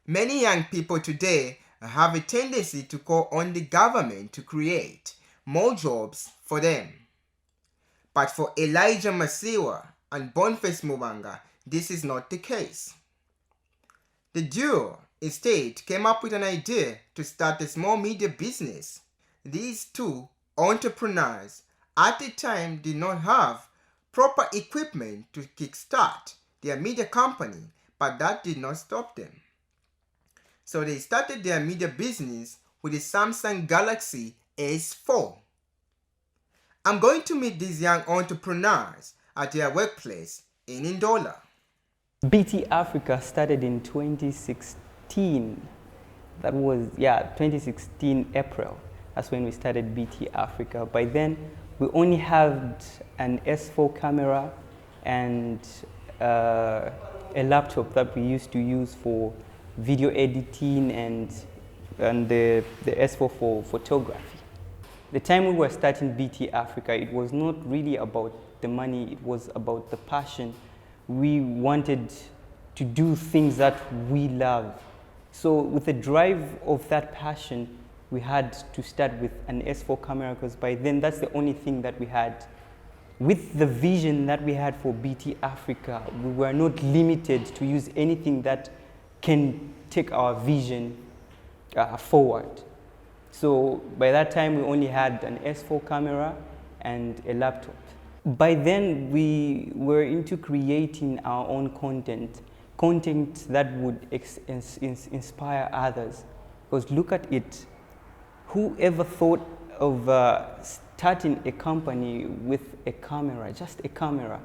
Many young people today have a tendency to call on the government to create more jobs for them. But for Elijah Masiwa and Bonface Mubanga, this is not the case. The duo instead came up with an idea to start a small media business. These two entrepreneurs at the time did not have proper equipment to kickstart their media company, but that did not stop them. So they started their media business with the Samsung Galaxy S4. I'm going to meet these young entrepreneurs at their workplace in Ndola. BT Africa started in 2016. That was, 2016 April. That's when we started BT Africa. By then, we only had an S4 camera and a laptop that we used to use for video editing and the S4 for photography. The time we were starting BT Africa, it was not really about the money, it was about the passion. We wanted to do things that we love. So with the drive of that passion, we had to start with an S4 camera because by then that's the only thing that we had. With the vision that we had for BT Africa, we were not limited to use anything that can take our vision forward. So by that time, we only had an S4 camera and a laptop. By then, we were into creating our own content that would inspire others. Because look at it, whoever thought of starting a company with a camera, just a camera?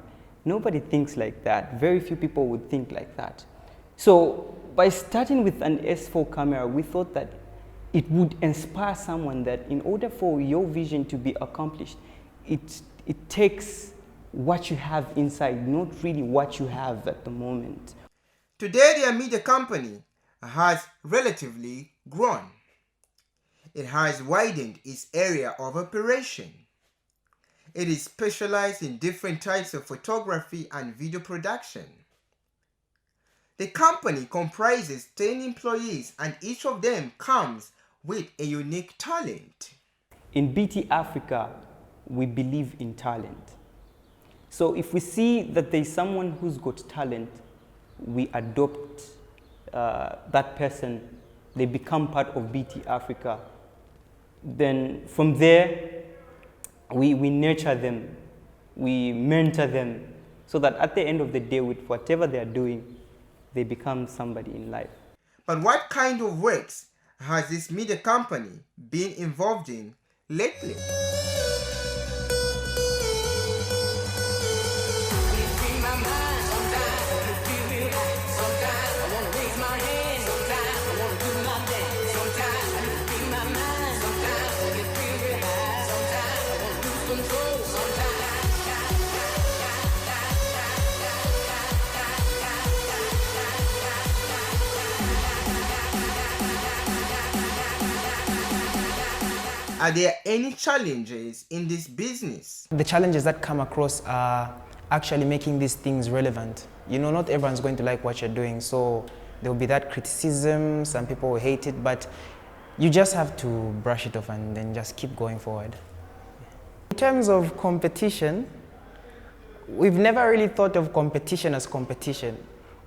Nobody thinks like that. Very few people would think like that. So by starting with an S4 camera, we thought that it would inspire someone that in order for your vision to be accomplished, it takes what you have inside, not really what you have at the moment. Today, their media company has relatively grown. It has widened its area of operation. It is specialized in different types of photography and video production. The company comprises 10 employees and each of them comes with a unique talent. In BT Africa, we believe in talent. So if we see that there's someone who's got talent, we adopt that person, they become part of BT Africa. Then from there, we nurture them, we mentor them, so that at the end of the day, with whatever they're doing, they become somebody in life. But what kind of works has this media company been involved in lately? Are there any challenges in this business? The challenges that come across are actually making these things relevant. You know, not everyone's going to like what you're doing, so there will be that criticism, some people will hate it, but you just have to brush it off and then just keep going forward. In terms of competition, we've never really thought of competition as competition.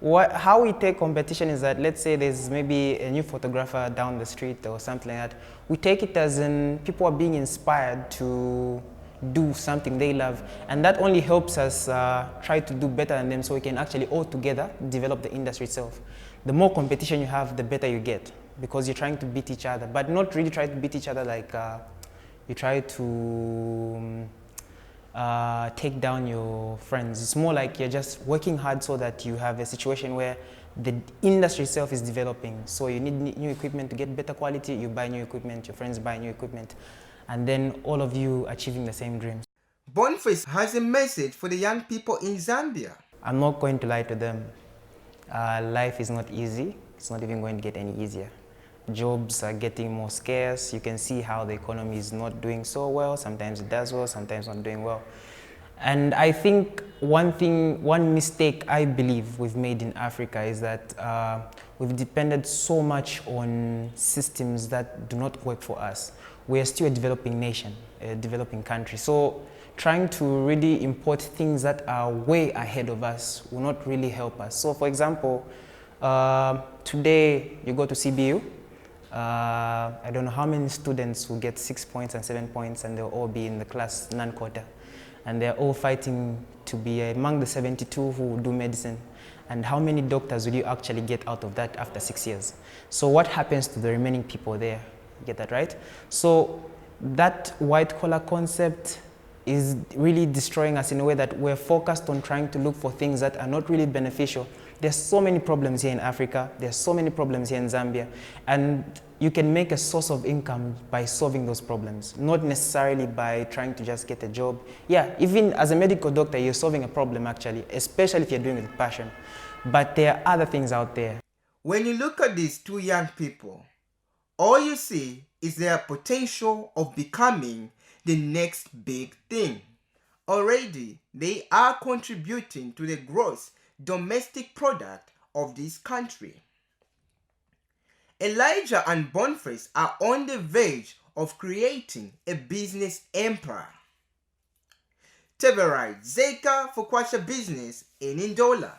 How we take competition is that, let's say there's maybe a new photographer down the street or something like that. We take it as in people are being inspired to do something they love, and that only helps us try to do better than them so we can actually all together develop the industry itself. The more competition you have, the better you get, because you're trying to beat each other, but not really try to beat each other like you try to take down your friends. It's more like you're just working hard so that you have a situation where the industry itself is developing. So you need new equipment to get better quality, you buy new equipment, your friends buy new equipment, and then all of you achieving the same dreams. Bonface has a message for the young people in Zambia. I'm not going to lie to them. Life is not easy. It's not even going to get any easier. Jobs are getting more scarce. You can see how the economy is not doing so well. Sometimes it does well, sometimes not doing well. And I think one mistake I believe we've made in Africa is that we've depended so much on systems that do not work for us. We are still a developing nation, a developing country. So trying to really import things that are way ahead of us will not really help us. So for example, today you go to CBU, I don't know how many students will get 6 points and 7 points and they'll all be in the class non-quota. And they're all fighting to be among the 72 who will do medicine. And how many doctors will you actually get out of that after 6 years? So what happens to the remaining people there? You get that right? So that white collar concept is really destroying us in a way that we're focused on trying to look for things that are not really beneficial. There's so many problems here in Africa. There's so many problems here in Zambia. And you can make a source of income by solving those problems, not necessarily by trying to just get a job. Yeah, even as a medical doctor, you're solving a problem actually, especially if you're doing it with passion. But there are other things out there. When you look at these two young people, all you see is their potential of becoming the next big thing. Already, they are contributing to the gross domestic product of this country. Elijah and Bonface are on the verge of creating a business empire. Teverite Zeka for Kwacha Business in Indola.